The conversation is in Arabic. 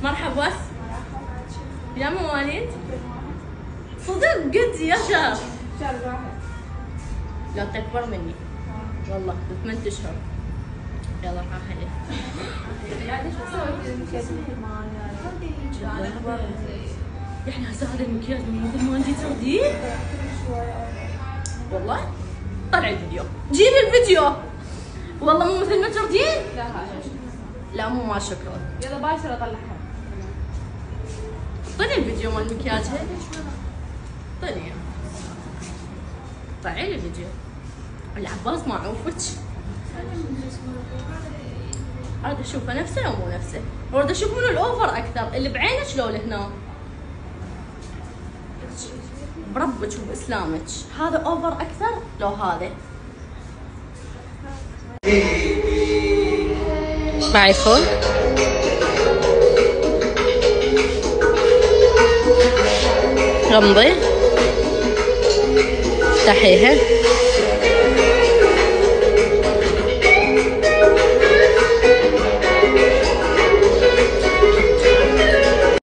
مرحبا. يا مواليد؟ صدق قد يا شهر؟ شهر واحد. لا تكبر مني والله ب8 اشهر. يلا حاحلي. يعني شو سويتي؟ يعني هسه هذا المكياج من مثل ما انتي تردين؟ والله؟ طلعي الفيديو، جيبي الفيديو. والله مو مثل ما تردين؟ لا مو ما شكرا. يلا باشر اطلعها. طلعي الفيديو مال المكياج. طلعي. طلعي لي الفيديو. العباس ما عوفك. اريد اشوفه نفسه لو مو نفسه. اريد اشوف منو الاوفر اكثر، اللي بعينك لو اللي هنا. بربك وباسلامك، هذا اوفر اكثر لو هذا. معي فون. غمضي. افتحيها.